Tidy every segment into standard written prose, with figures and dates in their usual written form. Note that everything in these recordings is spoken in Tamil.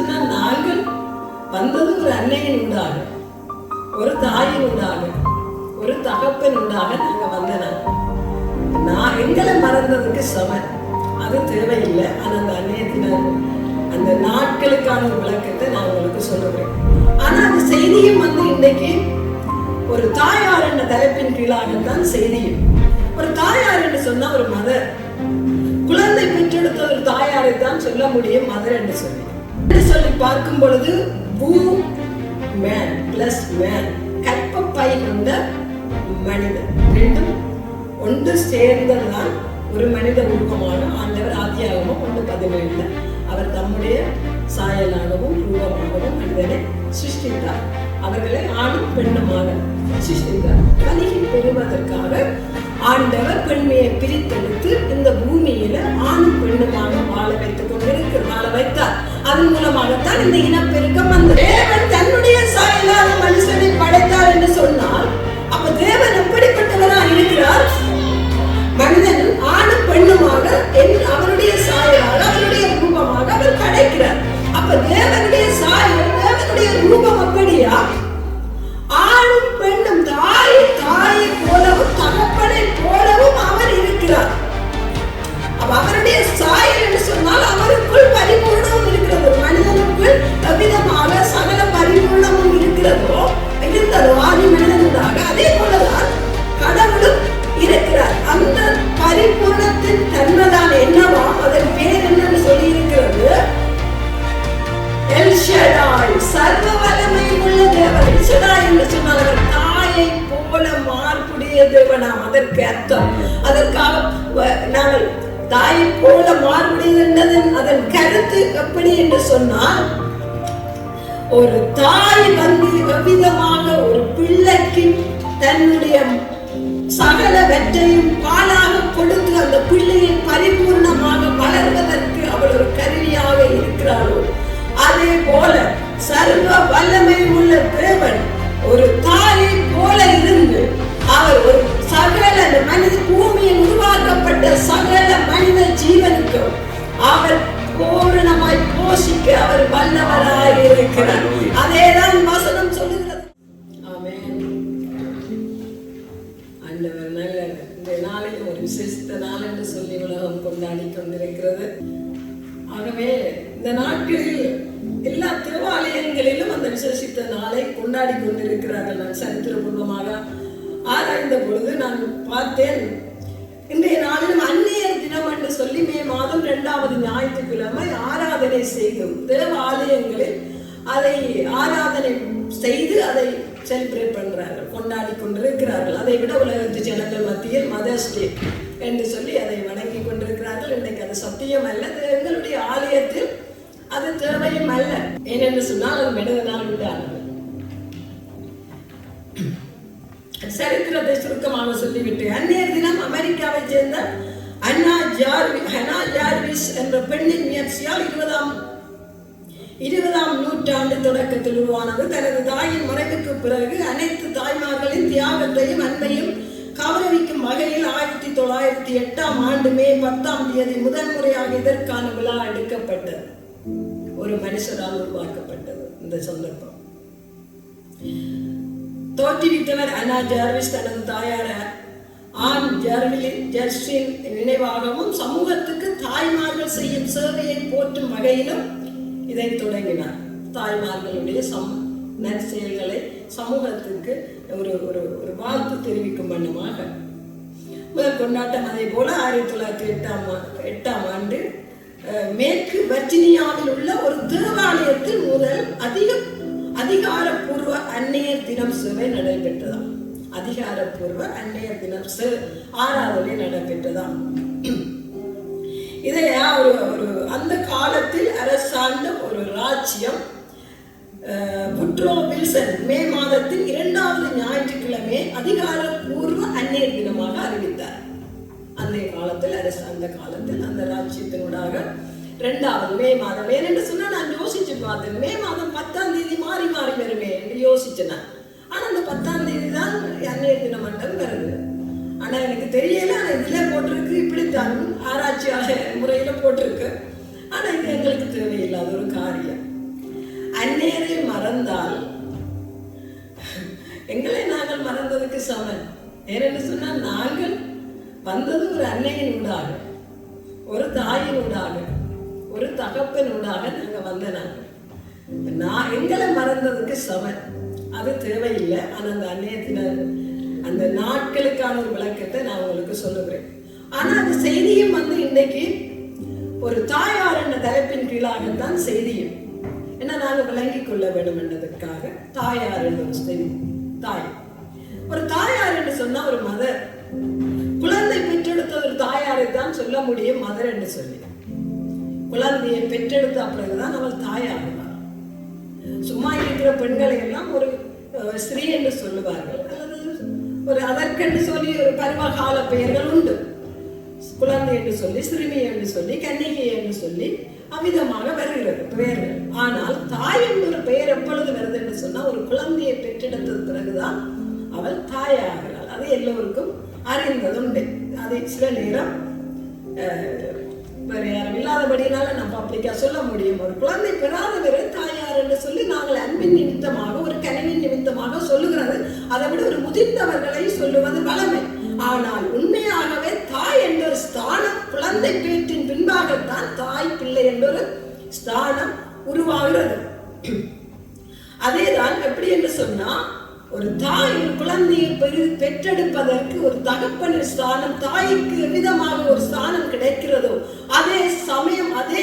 சொன்னா நாங்கள் வந்தது ஒரு அன்னையின் ஊடாக, ஒரு தாயின் ஊடாக, ஒரு தகப்பன் ஊடாக நாங்க வந்தனாங்க. நான் எங்களை மறந்ததுக்கு சமன், அது தேவையில்லை. ஆனா அந்த அன்னையத்தின அந்த நாட்களுக்கான ஒரு விளக்கத்தை நான் உங்களுக்கு சொல்லுவேன். ஆனா அந்த செய்தியும் இன்றைக்கு ஒரு தாயார் என்ற தலைப்பின் கீழாகத்தான் செய்தியும். ஒரு தாயார் என்று சொன்னா ஒரு மதர், குழந்தை பெற்றெடுத்த ஒரு தாயாரை தான் சொல்ல முடியும் மதர் என்று சொல்லி பார்க்கும் பொழுது மேன் பிளஸ் மேன், கற்பப்பை கொண்ட மனிதன், ரெண்டும் ஒன்று சேர்ந்ததுதான் ஒரு மனித உருவமாக ஆண்டவர் ஆதியாகமம் 1:17 அவர் தம்முடைய சாயலாகவும் ரூபமாகவும் மனிதனை சிருஷ்டித்தார். அவர்களை ஆணும் பெண்ணுமாக சிருஷ்டித்தார். கனியை பெறுவதற்காக ஆண்டவர் பெண்மையை பிரித்தெடுத்து இந்த பூமியில ஆணும் பெண்ணுமாக வாழ வைத்தார். அதன் மூலமாகத்தான் இந்த இனப்பெருக்கம் வந்தது. தேவன் தன்னுடைய சாயலான மனுஷனை படைத்தார் என்று சொன்னால், அப்ப தேவன் எப்படிப்பட்டவராக இருக்கிறார்? மனிதனும் ஆணும் பெண்ணுமாக அவருடைய சாயலாக அவருடைய ரூபமாக அவர் படைக்கிறார். அப்ப தேவனுடைய சாயல் தேவனுடைய ரூபம் அப்படியா? ஆணும் பெண்ணும் தாயை போலவும் தகப்பனை போலவும் அவர் இருக்கிறார். அவருடைய சாயல் என்று சொன்னால் அவருக்குள் பரிபூர்ணமும் இருக்கிறது. மனிதனுக்குள் எவ்விதமாக சகல பரிபூர்ணமும் இருந்ததோ ஆதி மனிதனுடாக, அதே போலதான் கடவுளும் இருக்கிறார். அந்த பரிபூர்ணத்தின் தன்மைதான் என்னவா, அதன் பேர் என்னன்னு சொல்லி இருக்கிறது? எல் ஷடாய், சர்வ வல்லமை உள்ள தேவன். எல் ஷடாய் என்று சொன்னால் அவர் தாயை போல மார்புடைய தேவனாம். அதற்கு அர்த்தம், அதற்காக நாங்கள் தாயை போல மார்புடையது என்னது, அதன் கருத்து எப்படி என்று சொன்னால், ஒரு தாய் எவ்விதமாக ஒரு பிள்ளைக்கு தன்னுடைய சகலவற்றையும் பாலாக கொடுத்து அந்த பிள்ளையை பரிபூர்ணமாக வளர்வதற்கு அவள் ஒரு கருவியாக இருக்கிறாளோ, அதே போல சர்வ வல்லமை உள்ள தேவன் ஒரு தாயை போல இருந்து அவர் ஒரு சகல மனித பூமியில் உருவாக்கப்பட்ட சகல மனித ஜீவனுக்கு அவர் பூரணமாய் போஷிக்க அவர் வல்லவராக இருக்கிறார். அதேதான் வசனம் சொல்லுகிறது. ஆமென். ஆண்டவர் நல்லவர். இந்த நாளில் ஒரு விசேஷித்த நாள் என்று சொல்லி உலகம் கொண்டாடி கொண்டிருக்கிறது. ஆகவே இந்த நாட்களில் எல்லா தேவாலயங்களிலும் அந்த விசேஷித்த நாளை கொண்டாடி கொண்டிருக்கிறார்கள். நான் சரித்திரபூர்வமாக ஆராய்ந்த பொழுது நான் பார்த்தேன், இன்றைய நாளிலும் அந்நியர் தினம் என்று சொல்லி மே மாதம் 2வது ஞாயிற்றுக்கிழமை ஆராதனை செய்தும் தேவாலயங்களில் அதை ஆராதனை செய்து அதை செலிப்ரேட் பண்றார்கள், கொண்டாடி கொண்டிருக்கிறார்கள். அதை விட உலகத்து ஜனங்கள் மத்தியில் மதர்ஸ் டே என்று சொல்லி அதை வணங்கி கொண்டிருக்கிறார்கள். இன்றைக்கு அது சத்தியம் அல்ல, எங்களுடைய ஆலயத்தில் அது தேவையும் அல்ல. ஏனென்று சொன்னால் அது மனித நாள் உண்டானது. சரித்திரத்தை சுருக்கமாக சொல்லிவிட்டு, அந்நியர் தினம் அமெரிக்காவை சேர்ந்த ஹன்னா ஜார்விஸ் என்ற பெண்ணின் முயற்சியால் 20ஆம் நூற்றாண்டு தொடக்கத்தில் உருவானது. தனது தாயின் மறைவுக்கு பிறகு அனைத்து தாய்மார்களின் தியாகத்தையும் அன்பையும் கௌரவிக்கும் வகையில் 1908ஆம் ஆண்டு மே 10ஆம் தேதி முதன்முறையாக இதற்கான விழா எடுக்கப்பட்டது. ஒரு மனுஷரால் உருவாக்கப்பட்டது இந்த சந்தர்ப்பம். தோற்றுவித்தவர் அன்னா ஜார்விஸ் தனது தாயார் ஆன் ஜெர்சின் நினைவாகவும் சமூகத்துக்கு தாய்மார்கள் செய்யும் சேவையை போற்றும் வகையிலும் இதை தொடங்கினார். தாய்மார்களுடைய நற்செயல்களை சமூகத்துக்கு ஒரு ஒரு வாழ்த்து தெரிவிக்கும் வண்ணமாக முதல் கொண்டாட்டம். அதே போல 1908ஆம் ஆண்டு மேற்கு வர்ஜீனியாவில் உள்ள ஒரு தேவாலயத்தில் முதல் அதிகாரப்பூர்வ அன்னையர் தினம் சேவை நடைபெற்றதாம். அதிகாரப்பூர்வ அன்னையர் தினம் ஆராதனை நடைபெற்றதாம். இதை ஒரு அந்த காலத்தில் அரசாண்ட ஒரு ராஜ்யம் புட்ரோ வில்சன் மே மாதத்தின் 2வது ஞாயிற்றுக்கிழமை அதிகாரப்பூர்வ அன்னையர் தினமாக அறிவித்தார். அந்த காலத்தில் அந்த ராஜ்யத்தினூடாக 2வது மே மாதம். ஏனென்று சொன்னா நான் யோசிச்சு பார்த்தேன், மே மாதம் 10ஆம் தேதி மாறி வருமே என்று யோசிச்சேன். ஆனா அந்த 10ஆம் தேதி தான் அன்னையர் தினம் மட்டும் வருது. ஆனா எனக்கு தெரியல, ஆனா இதுல போட்டிருக்கு, இப்படித்தான் ஆராய்ச்சியாக முறையில போட்டிருக்கு. ஆனா இது எங்களுக்கு தேவையில்லாத ஒரு காரியம். அந்நேரை மறந்தால் எங்களை நாங்கள் மறந்ததுக்கு சமன். ஏனென்று சொன்னால் நாங்கள் வந்தது ஒரு அன்னையின் ஊடாக, ஒரு தாயின் ஊடாக, ஒரு தகப்பன் ஊடாக நாங்கள் வந்த நாங்கள் எங்களை மறந்ததுக்கு சமன். அது தேவையில்லை. ஆனால் அந்த அன்னையத்தின அந்த நாட்களுக்கான ஒரு விளக்கத்தை நான் உங்களுக்கு சொல்லுகிறேன். ஆனால் அந்த செய்தியும் இன்றைக்கு ஒரு தாயார் என்ற தலைப்பின் கீழாகத்தான் செய்தியும் என்ன நாங்கள் விளங்கிக் கொள்ள வேண்டும் என்பதற்காக தாயார் என்ற ஒரு செய்தி. தாய், ஒரு தாயார் என்று சொன்னா ஒரு மதர். குழந்தை பெற்றெடுத்த ஒரு தாயாரை தான் சொல்ல முடியும் மதர் என்று சொல்லி. குழந்தையை பெற்றெடுத்த பிறகுதான் அவள் தாயாகிறார். சும்மா இருக்கிற பெண்களை எல்லாம் ஒரு ஸ்ரீ என்று சொல்லுவார்கள், அல்லது ஒரு அதற்கென்று சொல்லி ஒரு பருவகால பெயர்கள் உண்டு. குழந்தை என்று சொல்லி, சிறுமி என்று சொல்லி, கன்னிகை என்று சொல்லி அவ்விதமாக வருகிறது பெயர்கள். ஆனால் தாய் என்ற ஒரு பெயர் எப்பொழுது வருது என்று சொன்னா ஒரு குழந்தையை பெற்றெடுத்தது பிறகுதான் அவள் தாயாகிறாள். அது எல்லோருக்கும் அறிந்ததுண்டு. அதை சில நேரம் வேறு யாரும் இல்லாதபடினால நம்ம அப்படிக்கா சொல்ல முடியும். ஒரு குழந்தை பெறாதவரை தாயார் என்று சொல்லி நாங்கள் அன்பின் நிமித்தமாக, ஒரு கனிவின் நிமித்தமாக சொல்லுகிறது. அதை விட ஒரு முதிர்ந்தவர்களை சொல்லுவது வளமை. ஆனால் உண்மையாகவே தாய் என்ற ஒரு ஸ்தானம் குழந்தை பேற்றின் பின்பாகத்தான் தாய் பிள்ளை என்ற ஒரு ஸ்தானம் உருவாகிறது. அதேதான் எப்படி என்று சொன்னா ஒரு தாய் ஒரு குழந்தையை பெற்றெடுப்பதற்கு ஒரு தகப்பனின் ஸ்தானம் தாய்க்கு விதமாக ஒரு ஸ்தானம் கிடைக்கிறதோ அதே சமயம் அதே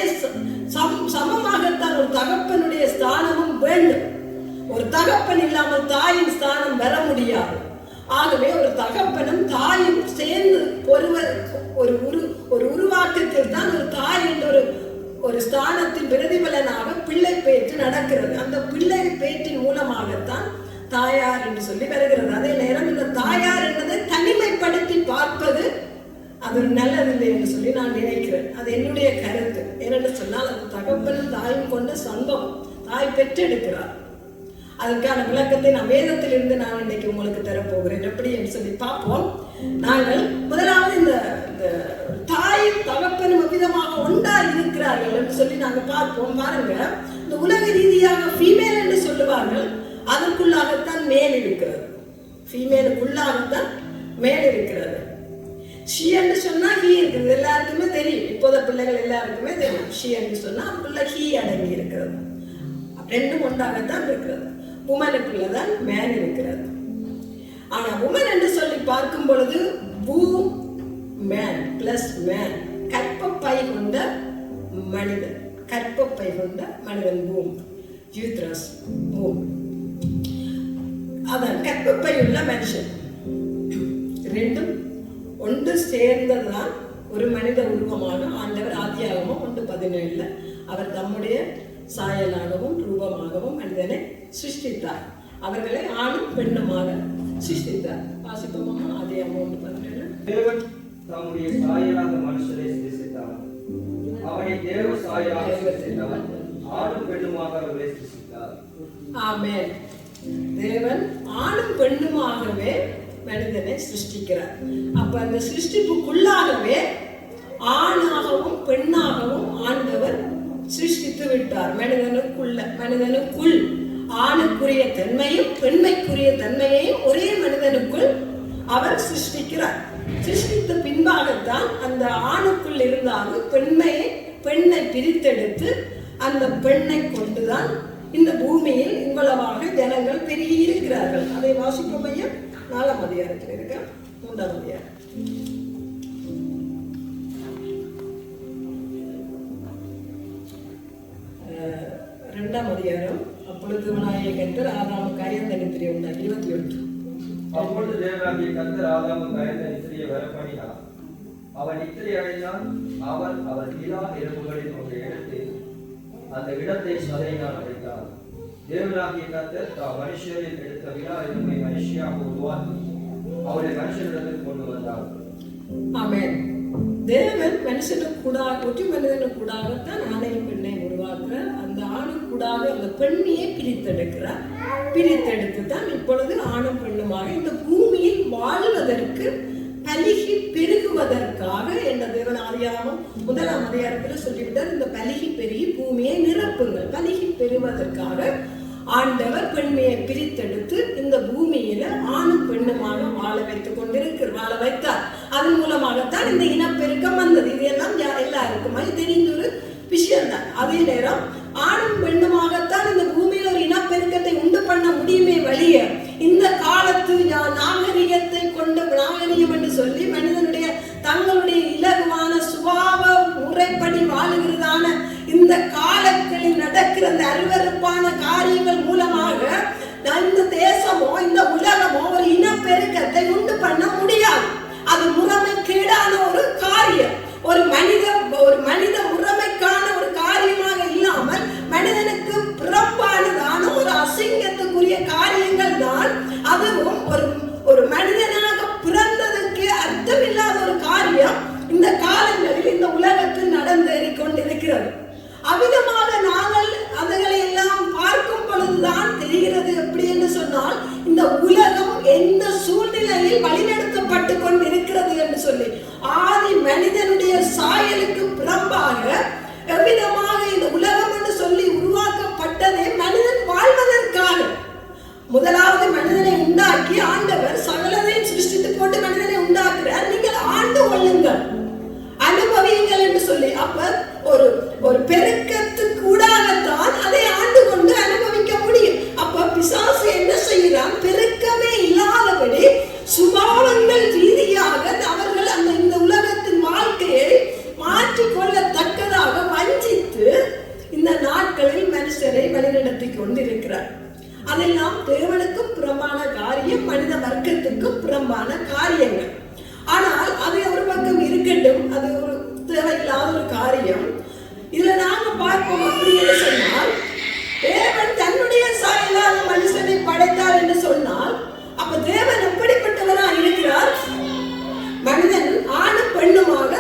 சமமாகத்தான் ஒரு தகப்பனுடைய ஸ்தானமும் வேண்டும். ஒரு தகப்பன் இல்லாமல் தாயின் ஸ்தானம் வர முடியாது. ஆகவே ஒரு தகப்பனும் தாயும் சேர்ந்து ஒரு உருவாக்கத்தில் தான் ஒரு தாய் என்ற ஒரு ஸ்தானத்தின் பிரதிபலனாக பிள்ளை பேற்று நடக்கிறது. அந்த பிள்ளை பேற்றின் மூலமாகத்தான் தாயார் என்று சொல்லி வருகிறது. அதே நேரம் இந்த தாயார் என்பதை தனிமைப்படுத்தி பார்ப்பது அது நல்லதில்லை என்று சொல்லி நான் நினைக்கிறேன். அது என்னுடைய கருத்து. ஏனென்று சொன்னால் அது தகப்பனும் தாயும் கொண்ட சம்பவம். தாய் பெற்றெடுக்கிறார். அதற்கான விளக்கத்தை நான் வேதத்திலிருந்து நான் இன்னைக்கு உங்களுக்கு தரப்போகிறேன். எப்படி என்று சொல்லி பார்ப்போம். நாங்கள் முதலாவது இந்த தாயும் தகப்பனும் விதமாக ஒன்றா இருக்கிறார்கள் என்று சொல்லி நாங்கள் பார்ப்போம். பாருங்க, இந்த உலக ரீதியாக ஃபீமேல் என்று சொல்லுவார்கள். அதற்குள்ளாகத்தான் மேல் இருக்கிறது. ஃபீமேலுக்குள்ளாகத்தான் மேல் இருக்கிறது. ஷி என்று சொன்னா ஹீ இருக்குது. எல்லாருக்குமே தெரியும். இப்போத பிள்ளைகள் எல்லாருக்குமே தெரியும். ஷி என்று சொன்னா அதுக்குள்ள ஹீ அடங்கி இருக்கிறது. ரெண்டும் ஒன்றாகத்தான் இருக்கிறது. உமனுக்குள்ளதான் மேன் இருக்கிறது. ஆனா உமன் என்று சொல்லி பார்க்கும் பொழுது பூம் மேன் பிளஸ் மேன், கற்பப்பை கொண்ட மனிதன். கற்பப்பை கொண்ட மனிதன் பூம், யூத்ரஸ் பூம். அதான் கற்பப்பை உள்ள மனுஷன். ரெண்டும் ஒன்று சேர்ந்ததுதான் ஒரு மனித உருவமாக ஆண்டவர் ஆதியாகமம் 1:17 அவர் தம்முடைய சாயலாகவும் ரூபமாகவும் மனிதனை சிருஷ்டித்தார். அவர்களை ஆணும் பெண்ணுமாக சிருஷ்டித்தார். வாசிப்போமா? ஆதியாகமம் 1:17. தேவன் தம்முடைய சாயலாக மனுஷரை சிருஷ்டித்தார். அவனை தேவ சாயலாக சிருஷ்டித்தார். ஆணும் பெண்ணுமாக அவர்களை சிருஷ்டித்தார். ஆமென். தேவன் ஆணும் பெண்ணுமாகவே மனிதனை சிருஷ்டிக்கிறார். அப்ப அந்த சிருஷ்டிப்புக்குள்ளாகவே ஆணாகவும் பெண்ணாகவும் ஆண்டவர் சிருஷ்டித்து விட்டார். மனிதனுக்குள் ஆணுக்குரிய தன்மையும் பெண்மைக்குரிய தன்மையையும் ஒரே மனிதனுக்குள் அவர் சிருஷ்டிக்கிறார். சிருஷ்டித்த பின்பாகத்தான் அந்த ஆணுக்குள் இருந்தாலும் பெண்ணை பிரித்தெடுத்து அந்த பெண்ணை கொண்டுதான் இந்த பூமியில் இவ்வளவாக ஜனங்கள் பெருகி இருக்கிறார்கள். அதை வாசிப்போம் ஐயா. 4ஆம் அதிகாரத்தில் இருக்க 3ஆம் அதிகாரம். 2ஆம் அதிகாரம். அப்பொழுது விநாயகர் கர்த்தர் ஆதாமுக்கு அயர்ந்த நித்திரை உண்டார். 21. அப்பொழுது தேவனாகிய கர்த்தர் ஆதாமுக்கு அயர்ந்த நித்திரையை வரப்பண்ணினார். அவன் நித்திரை அடைந்தான். அவன் நிலா எலும்புகளில் ஒன்றை எடுத்து அந்த இடத்தை சதையினால் அடைத்தார். தேவனாகிய கர்த்தர் தாம் மனுஷரில் எடுத்த விலா எலும்பை மனுஷியாக உருவாக்கி அவரை மனுஷனிடத்தில் கொண்டு வந்தார். ஆமென். தேவன் மனுஷனுக்கூடாக ஒற்றை மனிதனுக்கூடாகத்தான் ஆணையும் பெண்ணை உருவாக்குறார். அந்த ஆணுக்கூடாக அந்த பெண்ணையை பிரித்தெடுக்கிறார். பிரித்தெடுத்து தான் இப்பொழுது ஆணும் பெண்ணுமாக இந்த பூமியில் வாழ்வதற்கு பலிகி பெருகுவதற்காக என்ற தேவன் ஆதியாகமம் 1ஆம் அதிகாரத்தில் சொல்லிவிட்டார். இந்த பலிகி பெருகி பூமியை நிரப்புங்கள். பலிகி பெறுவதற்காக ஆண்டவர் பெண்மையை பிரித்தெடுத்து இந்த பூமியில ஆணும் பெண்ணுமாக வாழ வைத்தார். அதன் மூலமாகத்தான் இந்த இனப்பெருக்கம் வந்தது. இது எல்லாம் எல்லாருக்குமே தெரிந்த ஒரு விஷயம்தான். அதே நேரம் ஆணும் பெண்ணுமாகத்தான் இந்த பூமியில ஒரு இனப்பெருக்கத்தை உண்டு பண்ண முடியுமே வழிய இந்த காலத்து நாகரிகத்தை கொண்ட நாகரிகம் என்று சொல்லி மனிதனுடைய தங்களுடைய இலகுவான சுபாவ முறைப்படி வாழுகிறதான இந்த காலங்களில் நடக்கிற அந்த அருவருப்பான காரியங்கள் மூலமாக இந்த தேசமோ இந்த உலகமோ ஒரு இனப்பெருக்கத்தை உண்டு பண்ண முடியாது. அது முறைமைக்கேடான ஒரு காரியம். ஒரு மனித முறைமைக்கான ஒரு காரியமாக இல்லாமல் மனிதனுக்கு புறம்பானதான ஒரு அசிங்கத்துக்குரிய காரியங்கள் தான். அதுவும் ஒரு மனிதனாக பிறந்ததுக்கு அர்த்தமில்லாத ஒரு காரியம் இந்த காலங்களில் இந்த உலகத்தில் நடந்தேறிக் கொண்டிருக்கிறது. அவ்விதமாக நாங்கள் அதுகளை எல்லாம் பார்க்கும் பொழுதுதான் தெரிகிறது. எப்படி என்று சொன்னால் இந்த உலகம் எந்த சூழ்நிலையில் வழிநடத்தப்பட்டு கொண்டிருக்கிறது என்று சொல்லி ஆதி மனிதனுடைய சாயலுக்கு புறம்பாக எவ்விதமாக இந்த உலகம் என்று சொல்லி உருவாக்கப்பட்டதே மனிதன் வாழ்வதற்காக. முதலாவது மனிதனை உண்டாக்கி ஆண்டவர் சகலதையும் சிருஷ்டித்து போட்டு மனிதனை உண்டாக்குறார். நீங்கள் ஆண்டு கொள்ளுங்கள், அனுபவியுங்கள் என்று சொல்லி. அப்ப ஒரு பெருக்கத்துக்கு கூடாகத்தான் அதை ஆண்டு கொண்டு அனுபவிக்க முடியும். அப்ப பிசாசு என்ன செய்கிறான்? பெருக்கமே இல்லாதபடி சுபாவங்கள் ரீதியாக அவர்கள் இந்த உலகத்தின் வாழ்க்கையை மாற்றிக்கொள்ளத்தக்கதாக வஞ்சித்து இந்த நாட்களில் மனுஷரை வழிநடத்தி கொண்டிருக்கிறார். அதெல்லாம் தேவனுக்கும் புறம்பான காரியம், மனித வர்க்கத்துக்கும் புறம்பான காரியங்கள். ஆனால் அது ஒரு பக்கம் இருக்கட்டும், அது ஒரு தேவையில்லாத ஒரு காரியம். இதுல நாங்க பார்ப்போம் அப்படின்னு சொன்னால் தேவன் தன்னுடைய சாயலாக மனுஷனை படைத்தார் என்று சொன்னால் அப்ப தேவன் எப்படிப்பட்டவரா இருக்கிறார்? மனிதன் ஆணும் பெண்ணுமாக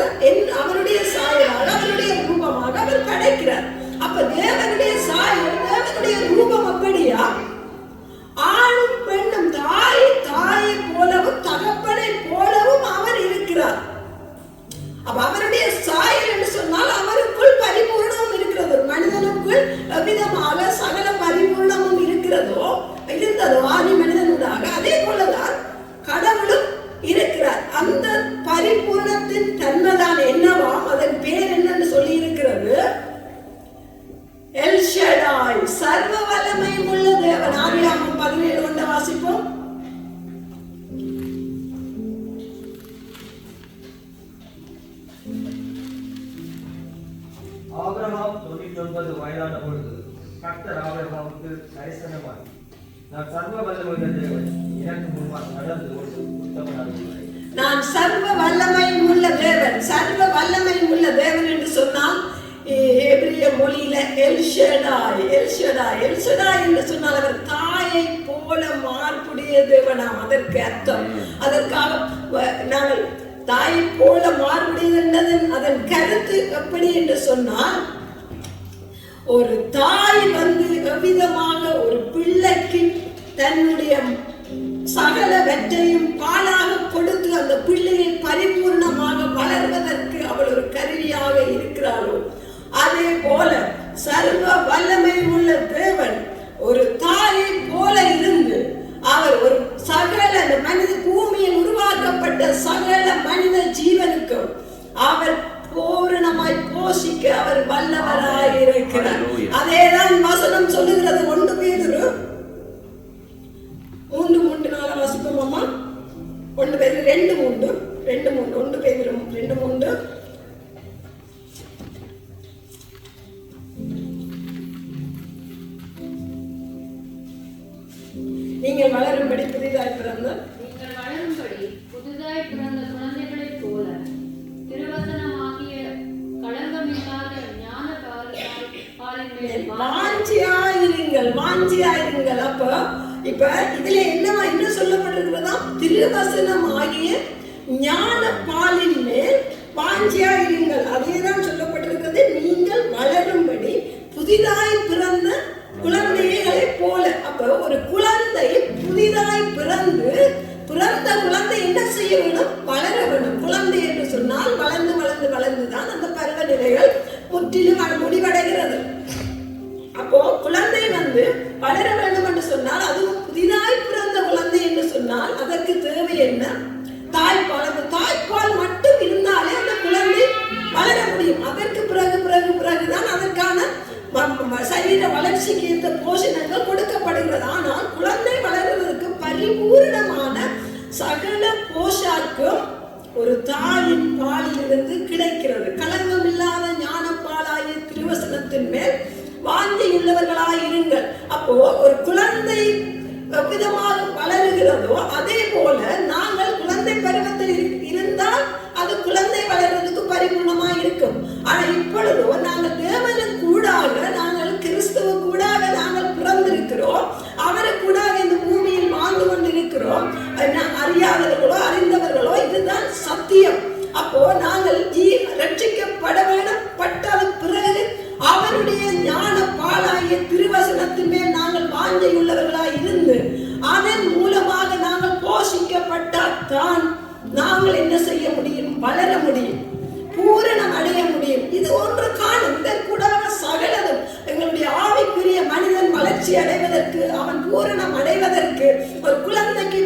அவருடைய சாயலாக அவருடைய ரூபமாக அவர் படைக்கிறார். அப்ப தேவனுடைய சாயல் தேவனுடைய ரூபம் அப்படியா? ஆணும் பெண்ணும் தாயை போலவும் தகப்பனை போலவும் அவர் இருக்கிறார். அப்ப அவருடைய சாயல் என்று சொன்னால் அவருக்குள் பரிபூர்ணமும் இருக்கிறது. ஒரு மனிதனுக்குள் விதமாக சகல பரிபூர்ணமும் இருந்ததோ ஆதி மனிதனுடாக அதே போலதான் கடவுளும் இருக்கிறார். அந்த பரிபூர்ணத்தின் தன்மைதான் என்னவாம், அதன் பேர் என்னன்னு சொல்லி இருக்கிறது? எல் ஷடாய், சர்வ வல்லமை உள்ள தேவன். ஆதியாகமம் 17 வாசிப்போம். ஆபிரகாம் 99 வயதான பொழுது கர்த்தர் ஆபிரகாமுக்கு தரிசனமாகி, நான் சர்வ வல்லமையுள்ள தேவன், எனக்கு முன்பாக நடந்து கொண்டு உத்தமனாக இருக்கிறேன். நான் சர்வ வல்லமை உள்ள தேவன். சர்வ வல்லமை உள்ள தேவன் என்று சொன்னால் எபிரிய மொழியில எல்ஷடாய் என்று சொன்னால் அவர் தாயை போல மார்புடைய தேவனாம். அதற்கு அர்த்தம், அதற்காக நாங்கள் தாயை போல மார்புடையது அதன் கருத்து எப்படி என்று சொன்னால் ஒரு தாய் எவ்விதமாக ஒரு பிள்ளைக்கு தன்னுடைய சகலவற்றையும் பாலாக கொடுத்து அந்த பிள்ளையை பரிபூர்ணமாக வளர்வதற்கு அவள் ஒரு கருவியாக இருக்கிறாளோ அதே போல சர்வ வல்லமை உள்ள தேவன் ஒரு தாயை போல இருந்து அவர் ஒரு சகல மனித பூமியில் உருவாக்கப்பட்ட சகல மனித ஜீவனுக்கும் அவர் பூரணமாய் போஷிக்க அவர் வல்லவராய் இருக்கிறார். அதேதான் வசனம் சொல்லுகிறது. 1 பேதுரு 3:4 வாசிப்போம் அம்மா. 1 பேதுரு 2:3 1 பேதுரு 2:3. நீங்கள் வளரும்படி புதிதாய் பிறந்த குழந்தைகளைப் போல திருவசனமாகிய களங்கமில்லாத ஞான வாஞ்சியாயிருங்கள். அப்ப இப்ப இதுல என்னவா என்ன சொல்லப்பட்டிருக்கிறதா? திருவசனம் ஆகிய ஞான பாலின் மேல் வாஞ்சியாயிருங்கள். அதேதான் சொல்லப்பட்டிருக்கிறது. நீங்கள் வளரும்படி புதிதாய் பிறந்த குழந்தைகளை போல. அப்ப ஒரு குழந்தை புதிதாய் பிறந்து பிறந்த குழந்தை என்ன செய்ய வேணும்? வளர வேணும். குழந்தை என்று சொன்னால் வளர்ந்து வளர்ந்து வளர்ந்துதான் அந்த பருவநிலைகள் முற்றிலும் முடிவடைகிறது. அப்போ குழந்தை வளர வேண்டும் என்று சொன்னால், அதுவும் புதிதாய் பிறந்த குழந்தை என்று சொன்னால் அதற்கு தேவை என்ன? தாய்ப்பால். அந்த தாய்ப்பால் மட்டும் இருந்தாலே அந்த குழந்தை வளர முடியும். அதற்கு பிறகுதான் அதற்கான சரீர வளர்ச்சிக்கு ஏற்ற போஷணங்கள் கொடுக்கப்படுகிறது. ஆனால் குழந்தை வளர்வதற்கு பரிபூர்ணமான சகல போஷாக்கும் ஒரு தாயின் பாலிலிருந்து கிடைக்கிறது. களங்கம் இல்லாத ஞானப்பாலாகிய திருவசனத்தின் மேல் வாஞ்சியுள்ளவர்களாயிருங்கள். அப்போ ஒரு குழந்தை விதமாக வளருகிறதோ அதே போல நாங்கள் குழந்தை பருவத்தில் இருந்தால் அது குழந்தை வளர்றதுக்கு பரிபூர்ணமாக இருக்கும். ஆனா இப்பொழுதோ நாங்கள் தேவனுக்கு கூடாக, நாங்கள் கிறிஸ்துவ கூடாக நாங்கள் பிறந்திருக்கிறோம். அவரை கூடாக இந்த பூமியில் வாழ்ந்து கொண்டிருக்கிறோம். அறியாதவர்களோ அறிந்தவர்களோ இதுதான் சத்தியம். அப்போ நாங்கள் ரட்சிக்கப்பட வேண்டும். பட்டது பிறகு அவருடைய ஞான பாலாகிய திருவசனத்தின் மேல் நாங்கள் வாஞ்சையுள்ளவர்களாய் இருந்து அதன் மூலமாக நாங்கள் போஷிக்கப்பட்டால் தான் நாங்கள் என்ன செய்ய முடியும்? வளர முடியும், பூரணம் அடைய முடியும். இது ஒன்று காணும். இதற்கூடாக சகலதும் எங்களுடைய ஆவிக்குரிய மனிதன் வளர்ச்சி அடைவதற்கு, அவன் பூரணம் அடைவதற்கு, ஒரு குழந்தைக்கு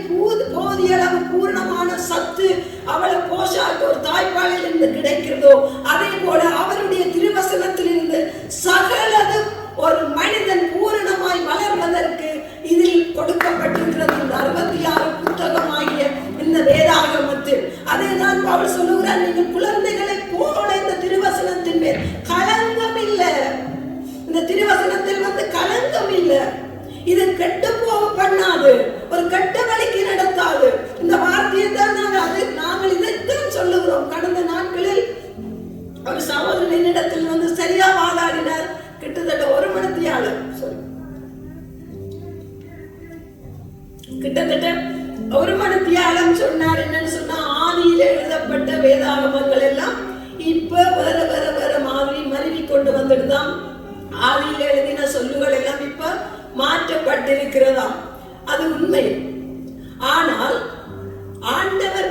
போதிய அளவு பூரணமான சத்து அவளை போஷாக்கு ஒரு தாய்ப்பாலில் இருந்து கிடைக்கிறதோ அதே போல அவருடைய திருவசனத்திலிருந்து சகலதும் ஒரு மனிதன் பூரணமாய் வளர்வதற்கு இதில் கொடுக்கப்பட்டிருக்கிறது. இந்த 66 புத்தகமாகிய இந்த வேதாகமத்தில் அதேதான் பவுல் சொல்லுகிறார், நீங்கள் குழந்தைகளை போல இந்த திருவசனத்தின் மேல் களங்கம் இல்லை. இந்த திருவசனத்தில் களங்கம் இல்லை. இது கெட்டு போக பண்ணாது, ஒரு கெட்ட வழிக்கு நடத்தாது. இந்த வார்த்தையை தான் நாங்கள் இதைத்தான் சொல்லுகிறோம். கடந்த நாட்களில் ஒரு சகோதரன் என்னிடத்தில் சரியா வாதாடினார். கிட்டத்தட்ட 1 மணித்தியாலம் சொன்னார். என்னன்னு சொன்னா, ஆதியில எழுதப்பட்ட வேதாகமங்கள் எல்லாம் இப்ப வேற மாதிரி மருவி கொண்டு வந்துடுதான். ஆதியில எழுதின சொல்லுகள் எல்லாம் இப்ப மாற்றப்பட்டிருக்கிறதாம். அது உண்மை. ஆனால் ஆண்டவர்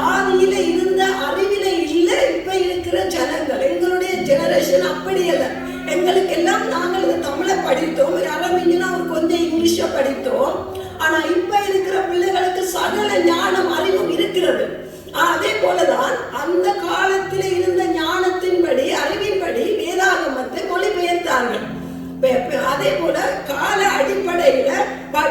ஆதியில இருந்த அறிவில இல்ல இப்ப இருக்கிற ஜனங்கள். எங்களுடைய ஜெனரேஷன் அப்படி அல்ல. எங்களுக்கு எல்லாம் நாங்கள் இந்த தமிழை படித்தோம், அரபிங்கன்னா ஒரு கொஞ்சம் இங்கிலீஷ படித்தோம். ஆனா இப்ப இருக்கிற பிள்ளைகளுக்கு சகல ஞானம் அறிவும் இருக்கிறது. அதே போலதான் அந்த காலத்தில் இருந்த ஞானத்தின்படி அறிவின்படி வேதாகமத்தை மொழிபெயர்த்தார்கள். அதே போல கால அடிப்படையில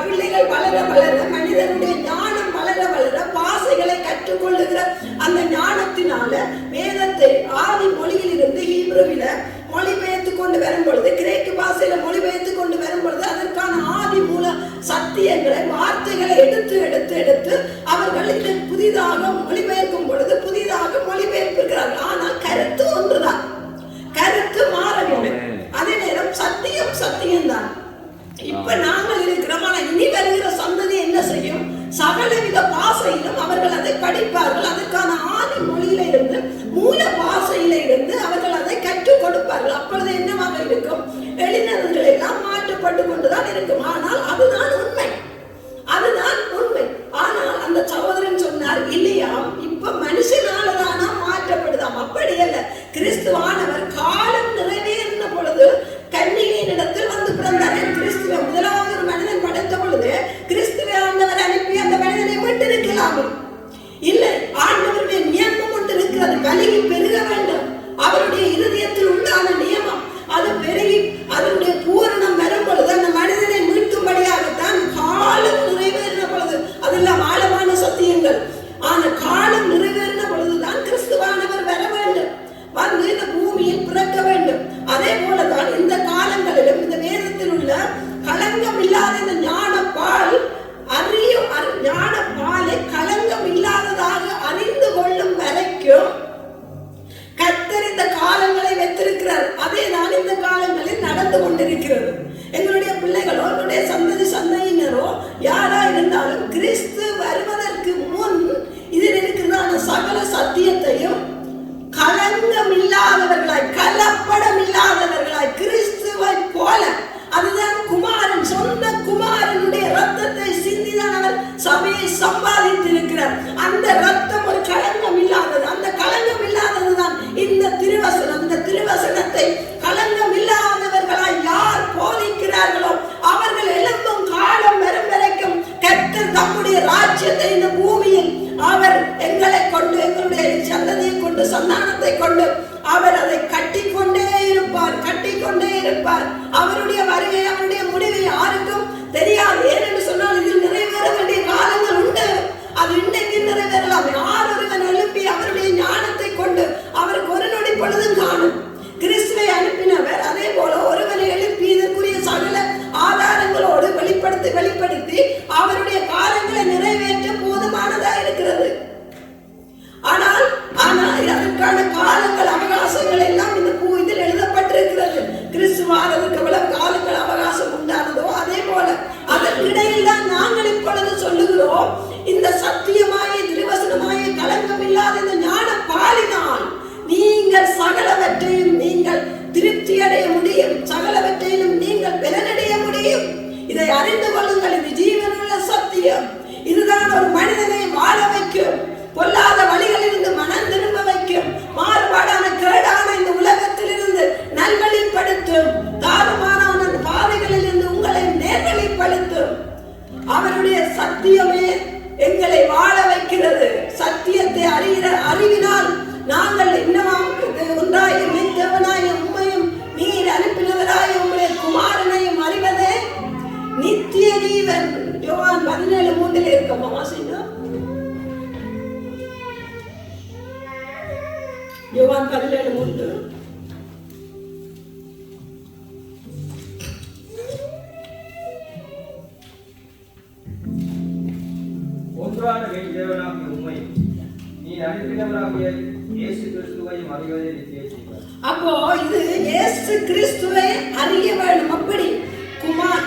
பிள்ளைகள் வளர வளர, மனிதனுடைய ஞானம் வளர வளர, பாசைகளை கற்றுக்கொள்ளுகிற அந்த ஞானத்தினால வேதத்தை ஆதி மொழியில் இருந்து ஹீப்ருவில மொழிபெயர்த்து கொண்டு வரும் பொழுது, கிரேக்கு பாசையில மொழிபெயர்த்து கொண்டு வரும் பொழுது அதற்கான ஆதி மூல சத்தியங்களை, வார்த்தைகளை எடுத்து எடுத்து எடுத்து அவர்கள் இதை புதிதாக மொழிபெயர்க்கும் பொழுது புதிதாக மொழிபெயர்க்கிறார்கள். ஆனால் கருத்து ஒன்றுதான், கருத்து மாறவில்லை. அதே நேரம் சத்தியம்தான். இப்ப நாங்கள் இருக்கிறோம். ஆனா இனி வருகிற சந்ததி என்ன செய்யும்? சகலவித பாசையிலும் அவர்கள் அதை படிப்பார்கள். அதற்கான ஆதி மொழியில இருந்து, மூல பாசையில இருந்து அவர்கள் அதை கற்றுக் கொடுப்பார்கள். அப்பொழுது என்னவாக இருக்கும்? எழுதினவர்கள் எல்லாம் மாற்றப்பட்டு கொண்டுதான் இருக்கும். ஆனால் அதுதான் உண்மை. ஆனால் அந்த சகோதரன் சொன்னார், இல்லையா இப்ப மனுஷனாலதானா மாற்றப்படுதாம். அப்படி அல்ல. கிறிஸ்துவானவர் காலம் நிறைவேறின பொழுது கன்னிகையின் இடத்தில் வந்து பிறந்தார். கிறிஸ்துவ முதலாவது ஒரு மனிதன் படைத்த பொழுது கிறிஸ்துவ ஆண்டவர் அனுப்பி அந்த மனிதனை மீட்டிருக்கலாமே. இல்லை, ஆண்டவருடைய நியமம் ஒன்று இருக்கிறது. கலிகி பெருக வேண்டும். அவருடைய இருதயத்தில் உண்டான நியமம் அது பெருகி அதனுடைய பூரணம் வரும் பொழுது அந்த மனிதனை மீட்கும்படியாக சம்பாதித்திருக்கிறார். அந்த ரத்தம் ஒரு களங்கம் இல்லாதது. அந்த களங்கம் இல்லாததுதான் இந்த திருவசனம். இந்த திருவசனத்தை களங்கம் இல்லாதவர்களாய் யார் போதிக்கிறார்களோ அவர்கள் எழும்பும் காலம் வரும் வரைக்கும் கர்த்தர் தம்முடைய ராஜ்யத்தை இந்த பூமியில் அவர் எங்களை கொண்டு, எங்களுடைய சந்ததியை கொண்டு, சந்தானத்தை கொண்டு அவர் அதை கட்டிக்கொண்டே இருப்பார், கட்டிக்கொண்டே இருப்பார். அவருடைய வருகை, அவருடைய முடிவை யாருக்கும் தெரியாது. ஏனென்று சொன்னால் இதில் நிறைவேற வேண்டிய காலங்கள் உண்டு. அது இன்றைக்கு நிறைவேறலாம். யார் ஒருவன் எழுப்பி அவருடைய ஞானத்தை கொண்டு அவருக்கு ஒரு நொடி பொழுதும் காணும். கிறிஸ்துவை அனுப்பினவர் அதே போல ஒருவனை எழுப்பி இதற்குரிய சகல ஆதாரங்களோடு வெளிப்படுத்தி அவருடைய காலங்களை நிறைவேற்ற போதுமானதா இருக்கிறது. ஆனால் அதற்கான காலங்கள் அவகாசங்கள் எல்லாம் இந்த இதில் எழுதப்பட்டிருக்கிறது. கிறிஸ்து வாரதுக்கு எவ்வளவு காலங்கள் அவகாசம் உண்டானதோ அதே போல அதற்கிடையில் தான் நாங்கள் இப்பொழுது சொல்லுகிறோம். இந்த சத்தியமாய திருவசனமாய களங்கம் இல்லாத இந்த ஞான பாலினால் நீங்கள் சகலவற்றையும் நீங்கள் திருப்தி அடைய முடியும், சகலவற்றையும் நீங்கள் பலனடைய முடியும். இதை அறிந்து கொள்ளுங்கள். இது ஜீவனுள்ள சத்தியம். இதுதான் ஒரு மனிதனை வாழ வைக்கும், பொல்லாத வழிகளிலிருந்து மனம் திரும்ப வைக்கும், மாறுபாடான கேடான இந்த உலகத்திலிருந்து நல்வழிப்படுத்தும், தாறுமாறான பாதைகளில் இருந்து உங்களை நேர்வழிப்படுத்தும். அவருடைய சத்தியமே எங்களை வாழ வைக்கிறது. சத்தியத்தை அறிவினால் நாங்கள் இன்னமும் ஒன்றாய மெய்த்தவனாய உம்மையும் நீர் அனுப்பினவராய உம்முடைய குமாரனையும் அறிவதே நித்திய ஜீவன். யோவான் 17:3 இருக்கமா வாசிங்க. யோவான் 17:3. ஒன்றான மெய்தேவனாகிய உம்மையும் நீர் அனுப்பினவராகிய இயேசு கிறிஸ்துவையும் அறிவதே நித்திய ஜீவன். அப்போ இது இயேசு கிறிஸ்துவை அறிய வேண்டும். அப்படி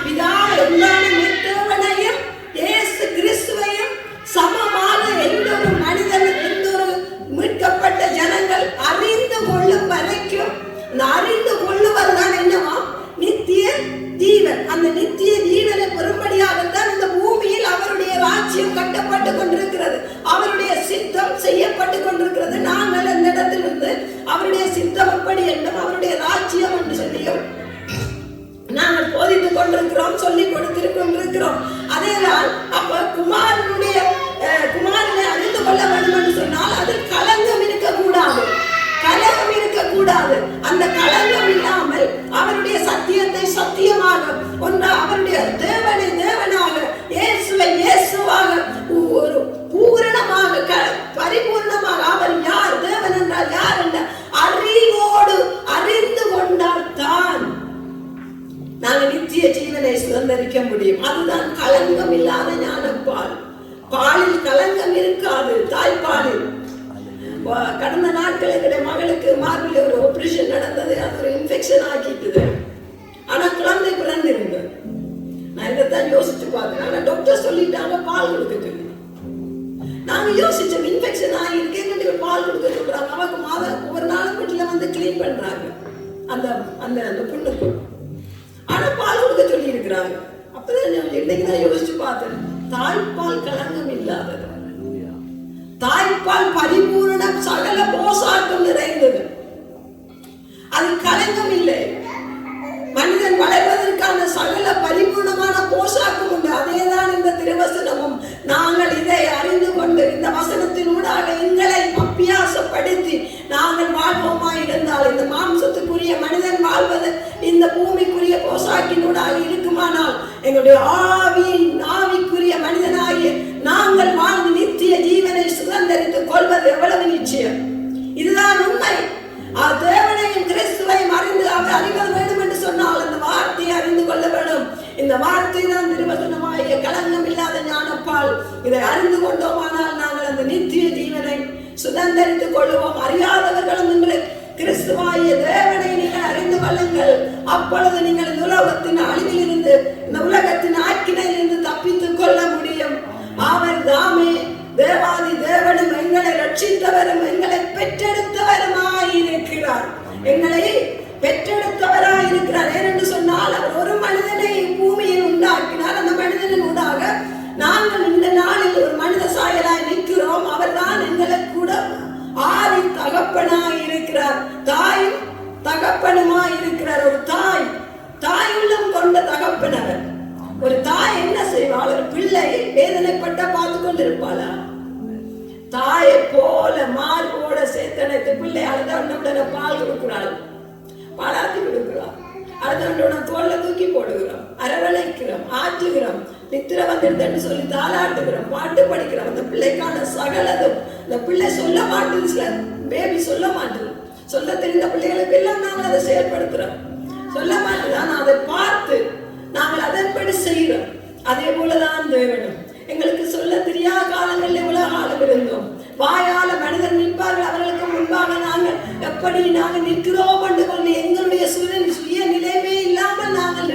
பிதாவை உண்டான மெய்தேவனையும் இயேசு கிறிஸ்துவையும் சமமாக எந்த ஒரு மனிதன், எந்த ஒரு மீட்கப்பட்ட ஜனங்கள் அறிந்து கொள்ளும் வரைக்கும், அறிந்து கொள்ளுவதுதான் என்னவா நித்திய ஜீவன். அந்த நித்திய ஜீவனை பெறும்படியாகத்தான் இந்த பூமியில் அவருடைய ராஜ்யம் கட்டப்பட்டு கொண்டிருக்கிறது, அவருடைய சித்தம் செய்யப்பட்டு கொண்டிருக்கிறது. நாங்கள் இந்த இடத்திலிருந்து அவருடைய சித்தம் எப்படி என்றும் அவருடைய ராஜ்யம் என்று சொல்லியும் நாங்கள் போதித்துக் கொண்டிருக்கிறோம், சொல்லிக் கொண்டிருக்கிறோம். அதேதான் அப்ப குமாரனை அறிந்து கொள்ள வேண்டும் என்று சொன்னால் அதில் களங்கம் இருக்கக்கூடாது, கலகம் இருக்கக்கூடாது. அந்த களங்கம் இல்லாமல் அவருடைய சத்தியத்தை சத்தியமாக அவருடைய தேவனை தேவனாக, இயேசுவை இயேசுவாக, ஒரு பூரணமாக பரிபூர்ணமாக அவர் யார், தேவன் என்றால் யார் என்ற அறிவோடு அறிந்து கொண்டால் தான் நாங்கள் நித்திய ஜீவனை சுதந்திரிக்க முடியும். அதுதான் களங்கம் இல்லாத ஞானப்பால். பாலில் களங்கம் இருக்காது, தாய்ப்பாலில். கடந்த நாட்கள் எங்களுடைய மகளுக்கு மார்பில் ஒரு ஆபரேஷன் நடந்தது. அது ஒரு இன்ஃபெக்ஷன் ஆக்கிட்டுது. ஆனா குழந்தை பிறந்திருந்தது. நான் இதைத்தான் யோசிச்சு பார்த்தேன். ஆனா டாக்டர் சொல்லிட்டாங்க பால் கொடுக்க சொல்லி. நாங்க யோசிச்சோம், இன்ஃபெக்ஷன் ஆகிருக்கு, எங்களுக்கு பால் கொடுக்க சொல்றாங்க. அவங்க ஒவ்வொரு நாளும் வீட்டுல வந்து கிளீன் பண்றாங்க அந்த அந்த அந்த புண்ணுக்கு. ஆனா பால் கொடுக்க சொல்லி இருக்கிறாங்க. அப்பதான் இன்னைக்கு நான் யோசிச்சு பார்த்தேன், தாய்ப்பால் களங்கம் இல்லாதது, தாய்ப்பால் பரிபூர்ணம், சகல போசாக்கம் நிறைந்தது, அது களங்கம் இல்லை. மனிதன் வளர்வதற்கான சகல பரிபூர்ணமான போஷாக்கும் உண்டு. அதேதான் இந்த திருவசனமும். நாங்கள் இதை அறிந்து கொண்டு இந்த வசனத்தினூடாக எங்களை அபியாசப்படுத்தி நாங்கள் வாழ்வோமா இருந்தால், இந்த மாம்சத்துக்குரிய மனிதன் வாழ்வது இந்த பூமிக்குரிய போஷாக்கினூடாக இருக்குமானால், எங்களுடைய ஆவிக்குரிய மனிதனாகிய நாங்கள் வாழ்ந்து நித்திய ஜீவனை சுதந்திரித்துக் கொள்வது எவ்வளவு நிச்சயம். இதுதான் உண்மை. தேவனையும் கிறிஸ்துவையும் அறிந்து அவர் அறிவது வேண்டும் என்று சொன்னால் அந்த வார்த்தையை அறிந்து கொள்ள வேண்டும். இந்த வார்த்தை தான் திருவசனமாகிய களங்கம் இல்லாத ஞானப்பால். இதை அறிந்து கொண்டோமானால் நாங்கள் அந்த நித்திய ஜீவனை சுதந்திரித்துக் கொள்வோம். அறியாதவர்களும் இன்று கிறிஸ்துவாகிய தேவனை நீங்கள் அறிந்து கொள்ளுங்கள். அப்பொழுது நீங்கள் இந்த உலகத்தின் அழிவில் இருந்து, இந்த உலகத்தின் ஆக்கினையிலிருந்து தப்பித்துக் கொள்ள முடியும். அவர் தாமே தேவாதி தேவனும் எங்களை ரட்சித்தவரும் எங்களை பெற்றெடுத்தவருமாயிருக்கிறார். எங்களை பெற்றெடுத்தவராயிருக்கிறார். ஏனென்று சொன்னால் அவர் ஒரு மனிதனை பூமியில் உண்டாக்கினார். அந்த மனிதனின் ஊடாக நாங்கள் இந்த நாளில் ஒரு செய்வாள்? ஒரு பிள்ளை வேதனைப்பட்ட பார்த்து கொண்டிருப்பாளா? தாயை போல மார்போட சேர்த்தனைத்து பிள்ளை அழுதவுடனே பால் கொடுக்கிறாள், பாலாத்தி கொடுக்கிறாள். அழுதவுடனே தோல்ல தூக்கி போடுகிறோம், அரவணைக்கிறோம், ஆற்றுகிறோம், நித்திர வந்துடுதுன்னு சொல்லி தாளாட்டுகிறோம், பாட்டு படிக்கிறோம். அந்த பிள்ளைக்கான சகலதும் இந்த பிள்ளை சொல்ல மாட்டேது. சில பேபி சொல்ல மாட்டேது. சொல்ல தெரிந்த பிள்ளைகளுக்கு எல்லாம் நாங்கள் அதை செயல்படுத்துறோம். சொல்ல மாட்டேது, ஆனால் அதை பார்த்து நாங்கள் அதன்படி செய்கிறோம். அதே போலதான் தேவனும் எங்களுக்கு சொல்ல தெரியாத காலங்களில் உலக ஆளும் இருந்தோம். வாயால மனிதர் நிற்பார்கள், அவர்களுக்கு முன்பாக நாங்கள் எப்படி நாங்கள் நிற்கிறோம் என்று கொண்டு எங்களுடைய சுய நிலைமே இல்லாமல் நாங்கள்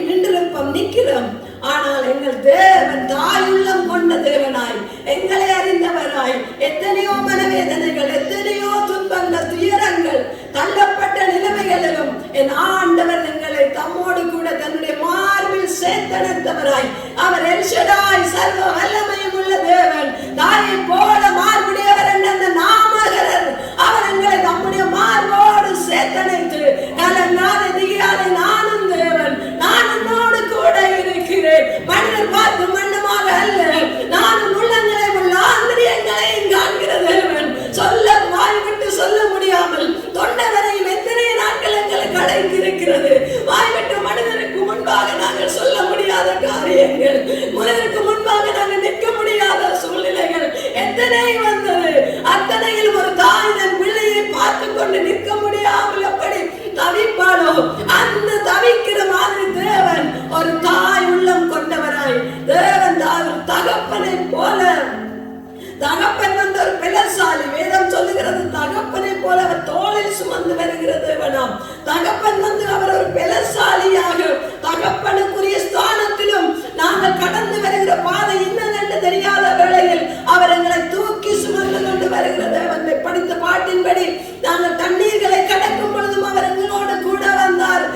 நின்றிருப்போம், நிற்கிறோம். ஆனால் எங்கள் தேவன் தாயுள்ளம் கொண்ட தேவனாய், எங்களை அறிந்தவராய், எத்தனையோ மனவேதனைகள், எத்தனையோ துன்பங்கள், துயரங்கள், தள்ளப்பட்ட நிலைமைகளிலும் என் ஆண்டவர் எங்களை தம்மோடு கூட தன்னுடைய மார்பில் சேர்த்தெடுத்தவராய், அவர் எல்ஷடாய், சர்வ வல்லமையும் உள்ள தேவன், தாயை போல மார்புடையவர் என்ற அந்த நாமகரர், அவர் எங்களை தம்முடைய மார்போடு சேர்த்தெடுத்து கலங்காத திகியாதை நானும் தேவன், நான் உன்னோடு கூட இருக்கிறேன், மனிதர் பார்த்து மன்னமாக அல்ல, நானும் உள்ளங்களை உள்ள ஆந்திரியங்களையும் காண்கிற தேவன், சொல்ல வாய் விட்டு சொல்ல முடியாமல் தொண்டை வரையும் எத்தனை நாட்கள் எங்களுக்கு அடைந்திருக்கிறது. வாய் விட்டு மனிதருக்கு முன்பாக நாங்கள் சொல்ல முடியாத காரியங்கள், மனிதருக்கு முன்பாக நாங்கள் நிற்க முடியாத சூழ்நிலைகள் எத்தனை வந்தது. அத்தனையில் ஒரு தாய் தன் பிள்ளையை பார்த்து கொண்டு நிற்க முடியாமல் எப்படி தவிப்பாளோ, அந்த தவிக்கிற மாதிரி தேவன் ஒரு தாய் உள்ளம் கொண்டவராய், தேவன் தகப்பனை போல, தகப்பன் வந்து ஒரு பலசாலி. வேதம் சொல்லுகிறது தகப்பனை போல அவர் தோளில் சுமந்து வருகிற தேவனாம். தகப்பன் வந்து அவர் ஒரு பலசாலியாக, தகப்பனுக்குரிய ஸ்தானத்திலும் நாங்கள் கடந்து வருகிற பாதை என்னவென்று தெரியாத வேளையில் அவர் எங்களை தூக்கி சுமந்து கொண்டு வருகிற தேவன். படித்த பாட்டின்படி நாங்கள் தண்ணீர்களை கடக்கும் பொழுதும் அவர் எங்களோடு கூட வந்தார்.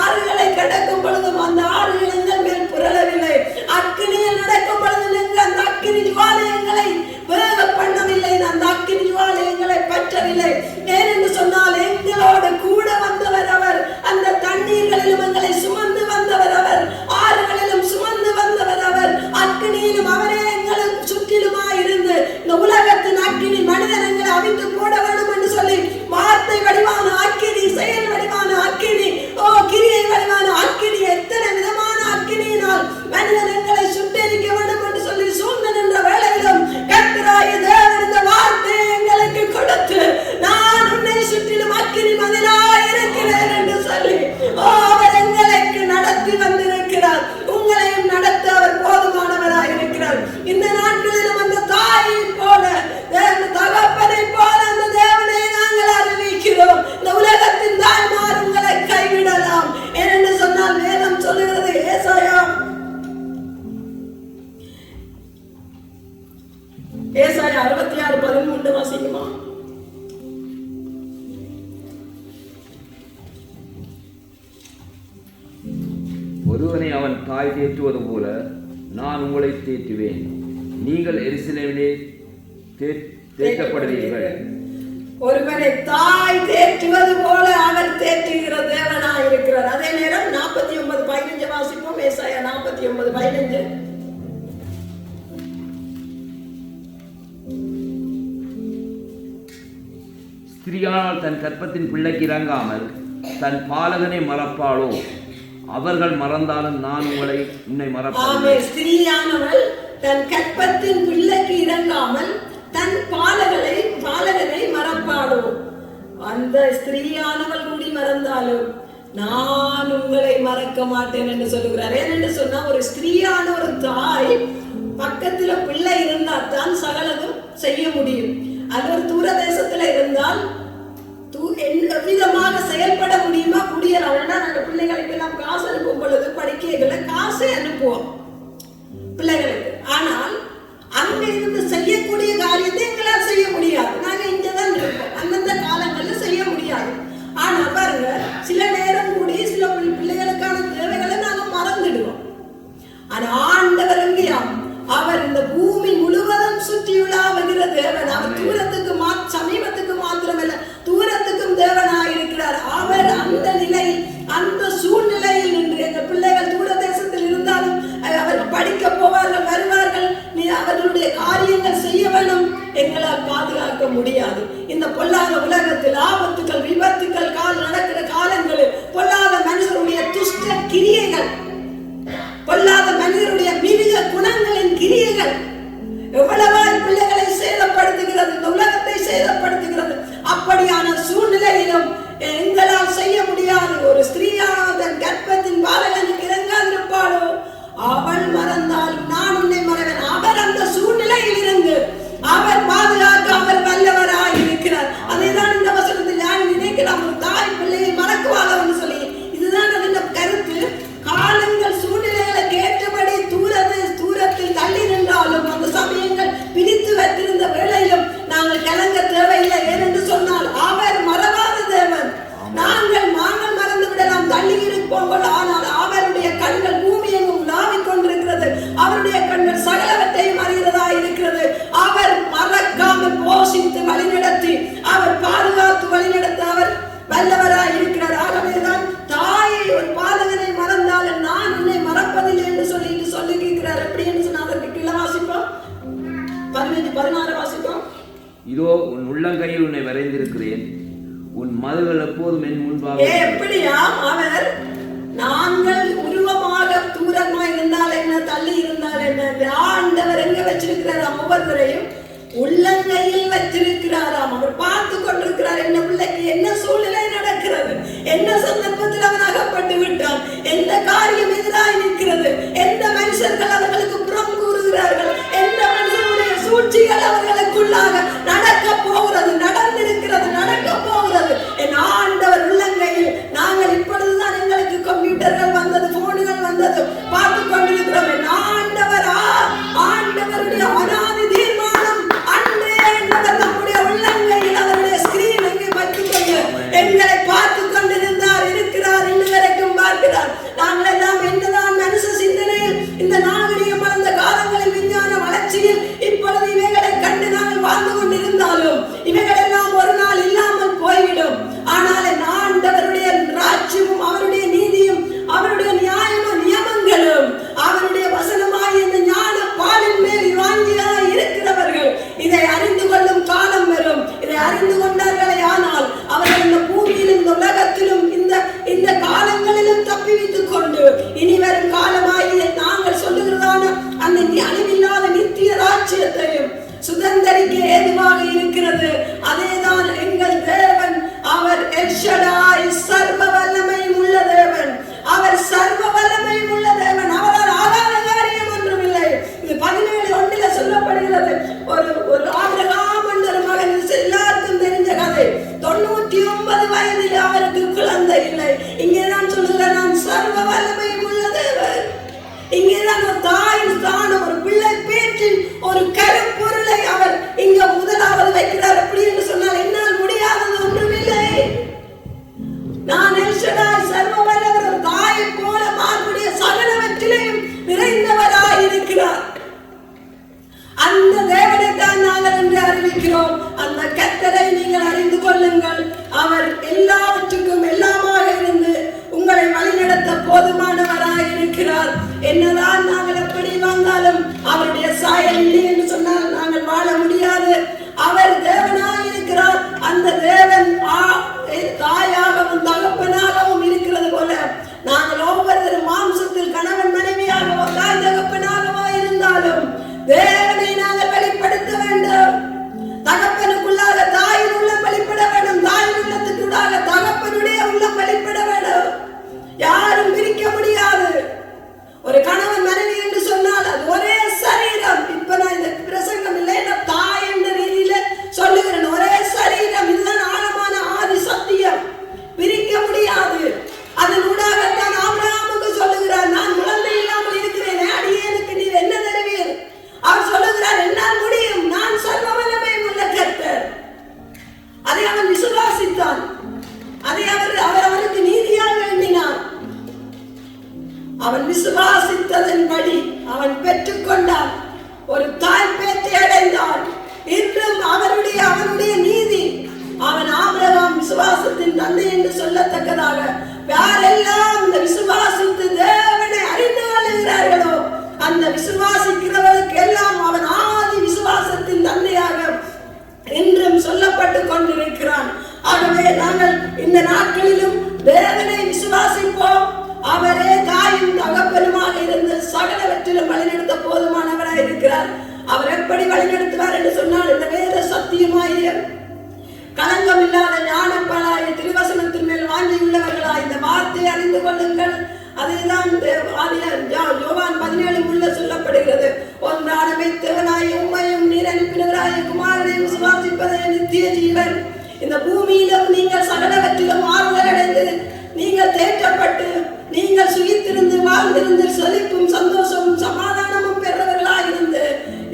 ஆறுகளை கடக்கும் பொழுதும் அந்த ஆறுகள் எங்கள் மேல் புரளவில்லை. அக்கினியில் நடக்கும் பொழுது அந்த அக்கினி ஜுவாலை எங்களை வேக பண்ணவில்லை, அந்த அக்கினி ஜுவாலை எங்களை பற்றவில்லை. ஏனென்று சொன்னால் எங்களோடு கூட வந்தவர் அவர், அந்த தண்ணீர்களிலும் எங்களை சுமந்து வந்தவர் அவர், ஆறுகளிலும் சுமந்து வந்தவர் அவர், அக்கினியிலும் அவரே எங்களுக்கு சுற்றிலுமாயிருந்து இந்த உலகத்தின் அக்கினி மனிதன் எங்களை அவித்து போட வேண்டும் என்று சொல்லி வார்த்தை வடிவான அக்கினி, செயல் வடிவான அக்கினி, கிரியை வடிவான அக்கினி, எத்தனை விதமான அக்கினியினால் மனிதன் எங்களை சுட்டெரிக்க வேண்டும் என்று சொல்லி சூழ்ந்து நின்ற வேளையிலும் கர்த்தராகிய தேவன் இந்த வார்த்தையை எங்களுக்கு கொடுத்து, நான் உன்னை சுற்றிலும் அக்கினி மதிலாய் இருக்கிறேன் என்று சொல்லி அவர் எங்களுக்கு நடத்தி வந்திருக்கிறார். உங்களையும் நடத்த அவர் போதுமானவராய் இருக்கிறார். இந்த நாட்களிலும் அந்த தாயை போல, தகப்பனை போல அந்த தேவனை நாங்கள் அறிவிக்கிறோம். இந்த உலகத்தின் தாய்மார் உங்களை கைவிடலாம் என்று சொன்னால் வேதம் சொல்லுகிறது. ஏசாயா 66:13 வாசிக்குமா? ஒருவனை அவன் தாய் தேற்றுவது போல நான் உங்களை தேற்றுவேன், நீங்கள் எருசலேமிலே தேற்றப்படுவீர்கள். ஒருவனை தாய் தேற்றுவது போல அவர் தேற்றுகிற தேவனாய் இருக்கிறார். அதே நேரம் 49:15 வாசிப்போம். ஏசாயா 49:15. ஸ்திரியானால் தன் கற்பத்தின் பிள்ளைக்கு இறங்காமல் தன் பாலகனை மறப்பாளோ? அவர்கள் மறந்தாலும் நான் உன்னை மறப்பேன். ஸ்திரியானவள் தன் கற்பத்தின் பிள்ளைக்கு இறங்காமல் தன் பாலகனை மறப்பாளோ? அந்த ஸ்திரியானவள் கூடி மறந்தாலும் நான் உங்களை மறக்க மாட்டேன் என்று சொல்லுகிறார். ஏனென்று சொன்னா, ஒரு ஸ்திரியான ஒரு தாய் பக்கத்துல பிள்ளை இருந்தால் தான் சகலதும் செய்ய முடியும். அது ஒரு தூர தேசத்துல இருந்தால் விதமாக செயல்பட முடியுமா? முடியலாம். நாங்கள் பிள்ளைகளுக்கு எல்லாம் காசு அனுப்பும் பொழுது படிக்கைகளை காசை அனுப்புவோம் பிள்ளைகளுக்கு. ஆனால் அங்க இருந்து செய்யக்கூடிய காரியத்தை எங்களால் செய்ய முடியாது. நாங்க இங்கதான் இருப்போம், அந்தந்த காலங்களில் செய்ய முடியாது. ஆனா பாருங்க, சில நேரம் கூடி சில பிள்ளைகளுக்கான தேவைகளை நாங்க மறந்துடுவோம். ஆனா ஆண்டவர் எங்கேயா? அவர் இந்த பூமி முழுவதும் சுற்றியுள்ளாவுகிற தேவன். அவர் தூரத்துக்கு சமீபத்துக்கு மாத்திரமல்ல, தூரத்துக்கும் தேவனாயிருக்கிறார். அவர் அந்த நிலையில், அந்த சூழ்நிலையில் நின்று எங்கள் பிள்ளைகள் தூர தேசத்தில் இருந்தாலும் அவர் முடியாது. இந்த பொல்லாத உலகத்தில் ஆபத்துக்கள், விபத்துக்கள் நடக்கிற காலங்களில் பொல்லாத மனிதருடைய துஷ்ட கிரியைகள், பொல்லாத மனிதருடைய மிருக குணங்களின் கிரியைகள் எவ்வளவாய் பிள்ளைகளை சேதப்படுத்துகிறது, இந்த உலகத்தை சேதப்படுத்துகிறது. அப்படியான சூழ்நிலையிலும் எங்களால் செய்ய முடியாது. ஒரு ஸ்திரீயானது கர்ப்பத்தின் பாலகனுக்கு இறங்காதிருப்பாளோ? அவள் மறந்தாலும் நான் உன்னை மறவேன். அவர் அந்த சூழ்நிலையில் இருந்து அவர் பாதுகாக்க அவர் வல்லவராய் இருக்கிறார். அதைதான் இந்த வசனத்தில் நான் நினைக்கலாம், ஒரு தாய் பிள்ளையை மறக்குவாங்க சொல்லி. இதுதான் அதன் கருத்து. காலங்கள் சூழ்நிலைகளுக்கு ஏற்றபடி தூரத்தில் தள்ளி நின்றாலும் அந்த சமயங்கள் பிரித்து வைத்திருந்த வேளையிலும் நாங்கள் கலங்க தேவையில்லை. ஏனென்று சொன்னால் அவர் மறவாத தேவன். நாங்கள் மறந்து விடலாம், தள்ளி இருப்போம். ஆனால் அவருடைய கண்கள் பூமி எங்கும் உலாவிக் கொண்டிருக்கிறது. அவருடைய கண்கள் சகலவற்றையும் அறிகிறதா இருக்கிறது. அவர் மறக்காமல் போஷித்து வழிநடத்தி, அவர் பாதுகாத்து வழிநடத்த அவர் வல்லவராய் இருக்கிறார். ஆகவேதான் தாயை ஒரு பாலகனை மறந்தாலும் நான் உன்னை மறப்பதில்லை என்று சொல்லியிருக்கிறார். எப்படி என்று சொன்னால் அதற்கு கீழே வாசிப்போம், 15-16 வாசிப்போம். இதோ உன் உள்ளங்கையில் உன்னை வரைந்திருக்கிறேன், உன் மதுகள் எப்போதும் என் முன்பாக. எப்படியா அவர் நாங்கள் உருவமாக தூரமா இருந்தால் என்ன, தள்ளி இருந்தால் என்ன, ஆண்டவர் எங்க வச்சிருக்கிறாராம்? ஒவ்வொருவரையும் உள்ளங்கையில் வச்சிருக்கிறாராம். அவர் பார்த்து கொண்டிருக்கிறார். என்ன பிள்ளைக்கு என்ன சூழ்நிலை நடக்கிறது, என்ன சந்தர்ப்பத்தில் அவன் அகப்பட்டு விட்டான், எந்த காரியம் எதிராக நிற்கிறது, எந்த மனுஷர்கள் அவர்களுக்கு புறம் கூறுகிறார்கள், எந்த மனுஷனுடைய சூழ்ச்சிகள் அவர்களுக்குள்ளாக நடக்க போகிறது, நடந்திருக்கிறது, நடக்க போகிறது. என் ஆண்டவர் உள்ளங்கையில். நாங்கள் இப்பொழுதுதான் எங்களுக்கு கம்ப்யூட்டர்கள் வந்தது, போன்கள் வந்தது, பார்த்து கொண்டிருக்கிறோம். என் ஆண்டவருடைய அனாதி தீர்மானம் அன்றே என்பவர் நம்முடைய உள்ளங்கையில் அவருடைய ஸ்கிரீன் எங்கே வைத்துக்கொண்டு எங்களை பார்த்து கொண்டிருந்தார், இருக்கிறார், இன்று வரைக்கும் பார்க்கிறார். நாங்கள் எல்லாம் என்னதான் மனுஷ சிந்தனையில் இந்த நாகரிகம் வளர்ந்த காலங்களில் விஞ்ஞான வளர்ச்சியில் இப்பொழுது இவைகளை கண்டு நாங்கள் வாழ்ந்து கொண்டிருந்தாலும் இவைகள் எல்லாம் ஒரு நாள் இல்லாமல் போய்விடும். ஆனால் ஆண்டவருடைய ராஜ்யமும் அவருடைய நீதியும் அவருடைய நியாயமும் நியமங்களும் அவருடைய வசனமாய் இந்த ஞான பாலின் மேல் வாங்கியாய் இருக்கிறவர்கள் இதை அறிந்து கொள்ளும் காலம் வரும். இதை அறிந்து கொண்டார்களே ஆனால் அவர்கள் இந்த பூமியிலும் இந்த உலகத்திலும் இந்த காலங்களிலும் தப்பி வைத்துக் கொண்டு இனி வரும் காலமாய் நாங்கள் சொல்லுகிறதான அந்த அழிவில்லாத நித்திய ராஜ்யத்தையும் சுதந்திரிக்க ஏதுவாக இருக்கிறது. அதேதான் எங்கள் தேவன். அவர் எல் ஷடாய், சர்வ வல்லமையும் உள்ள தேவன். அவர் சர்வ வல்லமையும் உள்ள தேவன். அவரால் ஆகாத காரியம் ஒன்றும் இல்லை. இது 17:1 சொல்லப்படுகிறது. ஒரு ஆபிரகாம் என்ற ஒரு மகன், எல்லாருக்கும் தெரிஞ்ச கதை. 99 வயதில் அவருக்கு குழந்தை இல்லை. இங்கே நான் சொல்லுகிறேன், நான் சர்வ வல்லமையும் உள்ள தேவன். இங்கேதான் ஒரு தாயின் ஸ்தானம், ஒரு பிள்ளை பேற்றின் ஒரு கருப்பொருளை அவர் இங்க முதலாவது வைக்கிறார். அப்படி என்று சொன்னால் என்னால் முடியாதது ஒன்றுமில்லை. நான் எல் ஷடாய், சர்வ வல்லவர், ஒரு தாயை போல மாறுபடிய சகலவற்றிலையும் நிறைந்தவராய் இருக்கிறார். அந்த தேவனை தான் நாங்கள் என்று அறிவிக்கிறோம். அந்த கர்த்தரை நீங்கள் அறிந்து கொள்ளுங்கள். அவர் எல்லாவற்றுக்கும் எல்லாமாக இருந்து உங்களை வழிநடத்த போதுமானவராய் இருக்கிறார். என்னதான் நாங்கள் எப்படி வந்தாலும் அவருடைய சாயல் இல்லை என்று சொன்னால் நாங்கள் வாழ முடியாது. அவர் தேவனாய் இருக்கிறார். அந்த தேவன் தாயாகவும் தகப்பனாகவும் இருக்கிறது போல நாங்கள் ஒவ்வொருத்தரும் மாம்சத்தில் கணவன் மனைவியாகவோ தாய் தகப்பனாகவோ இருந்தாலும் தேவனை நாங்கள் வெளிப்படுத்த வேண்டும். தகப்பனுக்குள்ளாக தாயின் உள்ளம் வெளிப்பட வேண்டும். தாயின் உள்ளத்துக்குள்ளாக தகப்பனுடைய உள்ளம் வெளிப்பட வேண்டும். யாரும் பிரிக்க முடியாது. ஒரு கணவன் மனைவி என்று சொன்னால் அது ஒரே சரீரம். இப்ப நான் இந்த பிரசங்கம் இல்லை, தாய் என்ற ரீதியில சொல்லுகிறேன். ஒரே சரீரம். இதுதான் ஆழமான ஆதி சத்தியம். பிரிக்க முடியாது. அதன் ஊடாகத்தான் ஆபிரகாமுக்கு சொல்லுகிறார், நான் குழந்தை இல்லாமல் இருக்கிறேன், அடியேனுக்கு நீர் என்ன தருவீர்? அவர் சொல்லுகிறார், என்னால் முடியும், நான் சர்வ வல்லமை உள்ள கர்த்தர். அதை அவன் விசுவாசித்தான். அதை அவர் அவனுக்கு நீதியாக எண்ணினார். அவன் விசுவாசித்ததன்படி அவன் பெற்றுக்கொண்டான். ஒரு தாய் பேற்றை அடைந்தான். இன்றும் அவனுடைய நீதி. அவன் ஆபிரகாம் விசுவாசத்தின் தந்தை என்று சொல்லத்தக்கதாக யாரெல்லாம் இந்த விசுவாசித்து தேவனை அறிந்து கொள்கிறார்களோ அந்த விசுவாசிக்கிறவர்களுக்கு எல்லாம் அவன் ஆதி விசுவாசத்தின் தந்தையாக என்றும் இருக்கிறான். ஆகவே நாங்கள் இந்த நாட்களிலும் தேவனை விசுவாசிப்போம். அவரே தாயும் தகப்பனுமாக இருந்து சகலவற்றிலும் வழிநடத்த போதுமானவராய் இருக்கிறார். அவர் எப்படி வழிநடத்துவார் என்று சொன்னால், இந்த வேத சத்தியமாகிய களங்கம் இல்லாத ஞானப்பலாய திருவசனத்தின் மேல் வாங்கியுள்ளவர்களாய் இந்த வார்த்தையை அறிந்து கொள்ளுங்கள். அதுதான் யோவான் 17 சொல்லப்படுகிறது. ஒன்றான மெய்த்தேவனாய் உம்மையும் நீர் அனுப்பினவராய குமாரனையும் விசுவாசிப்பதே நித்திய ஜீவன். இந்த பூமியிலும் நீங்கள் சகலவற்றிலும் ஆறுதல் அடைந்து, நீங்கள் தேற்றப்பட்டு, நீங்கள் சுகித்திருந்து வாழ்ந்திருந்து செழிப்பும் சந்தோஷமும் சமாதானமும் பெறுவர்களாக இருந்து,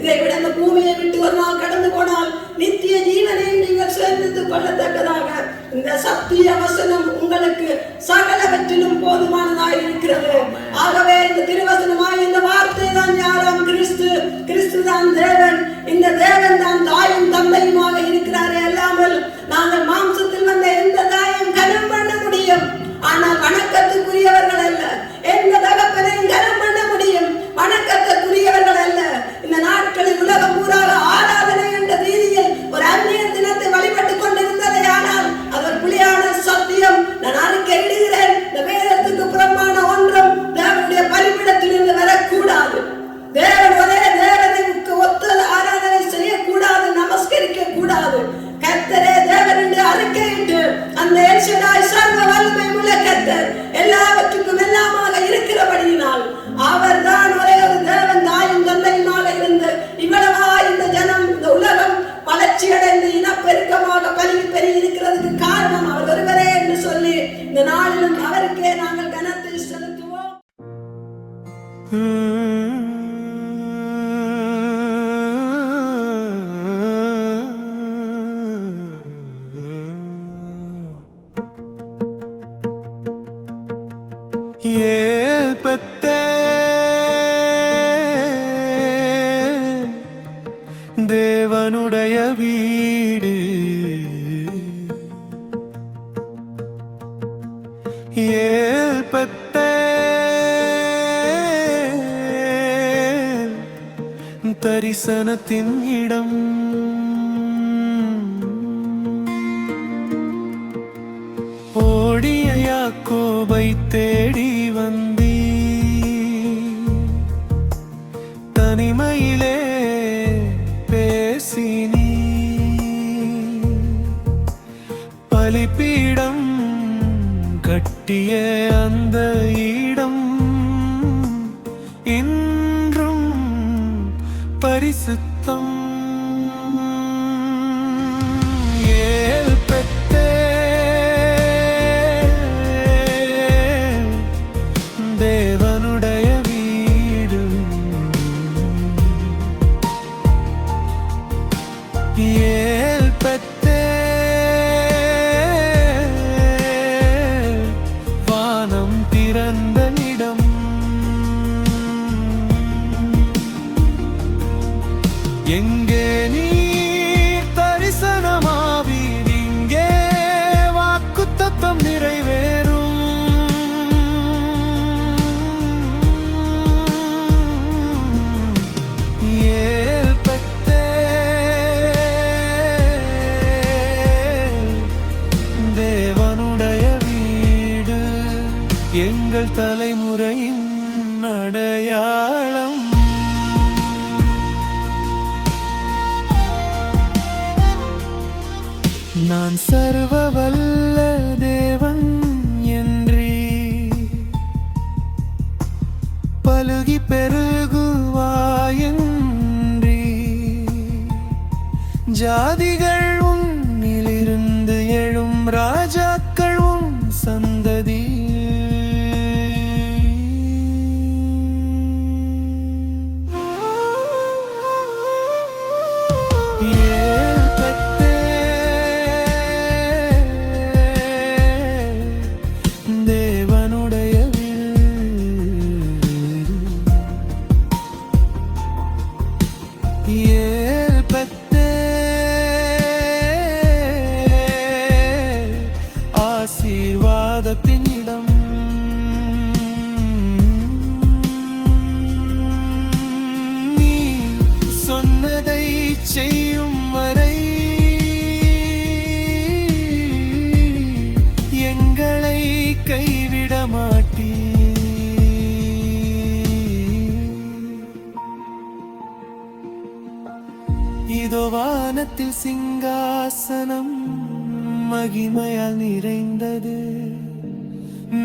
இதை விட இந்த பூமியை விட்டு ஒரு நாள் கடந்து போனால் நித்திய ஜீவனையும் நீங்கள் சேர்ந்து கொள்ளத்தக்கதாக இந்த சத்திய வசனம் உங்களுக்கு சகலவற்றிலும் போதுமானதாக இருக்கிறது. ஆகவே இந்த திருவசனமாய் இந்த வார்த்தை தான் யாராம் கிறிஸ்து, கிறிஸ்து தான் தேவன், இந்த தேவன் தான் தாயும் தந்தையுமாக இருக்கிறாரே அல்லாமல் நாங்கள் மாம்சத்தில் வந்த எந்த தாயும் கனம் பண்ண முடியும், ஆனால் வணக்கத்துக்குரியவர்கள் அல்ல. எந்த தகப்பனையும் கனம் பண்ண முடியும், வணக்கத்துக்குரியவர்கள் அல்ல. இந்த நாட்களில் உலகம் பூராக ஆராதனை என்ற ரீதியில் ஒரு அந்நிய தினத்தை வழிபட்டுக் கொண்டிருந்ததை, ஆனால் அது ஒரு புலியான சத்தியம். நான் அறிக்கையிடுகிறேன், இந்த வேதத்துக்கு புறம்பான ஒன்றும் தேவனுடைய பலிபீடத்திலிருந்து வரக்கூடாது. தேவன் ஒரே தேவனுக்கு ஒத்த ஆராதனை செய்யக்கூடாது, நமஸ்கரிக்க கூடாது. கர்த்தரே தேவன் என்று அறிக்கையிட்டு அந்த எல் ஷடாய் சர்வ வல்லமை உள்ள கர்த்தர் எல்லாவற்றுக்கும் எல்லாமாக இருக்கிறபடியினால் அவர் தான் ஒரே ஒரு தேவன் தாயும் தந்தையுமாக இருந்து இவ்வளவா இந்த ஜனம் இந்த உலகம் வளர்ச்சி அடைந்து இனப்பெருக்கமாக பல்கி பெருகி இருக்கிறதுக்கு காரணம் அவர் ஒருவரே என்று சொல்லி இந்த நாளிலும் அவருக்கே நாங்கள் கனத்தை செலுத்துவோம். தேவனுடைய வீடு தரிசனத்தின் இடம். ஓடிய யாக்கோபை தேடி வந்தீ, தனிமையிலே பேசினீ, பலிபீடம் கட்டிய அந்த இடம் இன்றும் பரிசுத்தம். தேவனுடைய வீடு வானம் திறந்த இடம். எங்கே நீ தரிசனமாவீர், இங்கே வாக்குத்தத்தம் நிறைவேறும். தேவனுடைய வீடு எங்கள் தலைமுறையின் அடையாளம். நான் சர்வ வல்ல தேவன் என்றீ, பலுகி பெருகுவாயன்றி, ஜாதிகள் உன்னிலிருந்து எழும் ராஜாக்கள் உன் சந்ததி. தேவனுடைய ஆசீர்வாதத்தின் இடம். நீ சொன்னதை செய்யும் வரை இதோ வானத்தில் சிங்காசனம் மகிமையால் நிறைந்தது,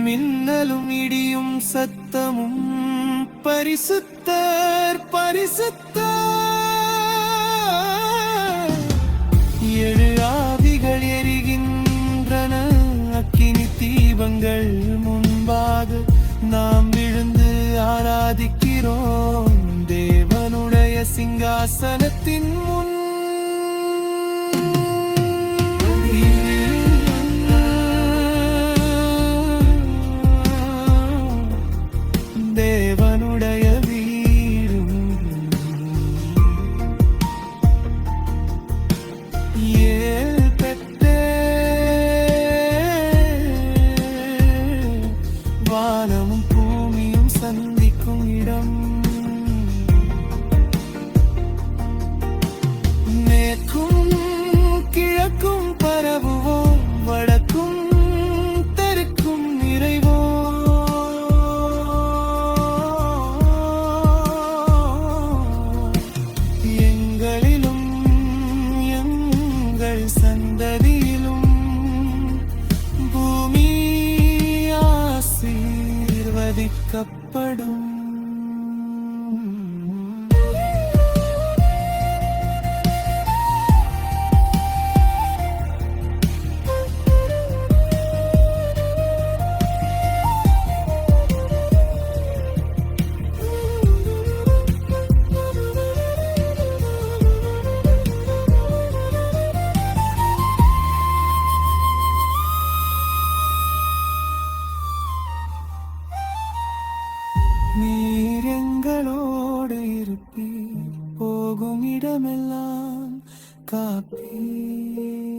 மின்னலும் இடியும் சத்தமும் பரிசுத்தர் பரிசுத்தர். ஏழு ஆவிகள் எரிகின்றன, அக்கினி தீபங்கள் முன்பாக நாம் விழுந்து ஆராதிக்கிறோம் தேவனுடைய சிங்காசனத்தின் முன். தேவனுடைய வீடும் ஏல் பெற்றே வானமும் பூமியும் சந்திக்கும் இடம். மேற்கும் கிழக்கும் பரவுவோம், வடக்கும் தெற்கும் நிறைவோம். எங்களிலும் எங்கள் சந்ததியிலும் பூமி ஆசீர்வதிக்கப்படும். நீர் எங்களோடு இருப்பீர், போகும் இடமெல்லாம் காப்பீர்.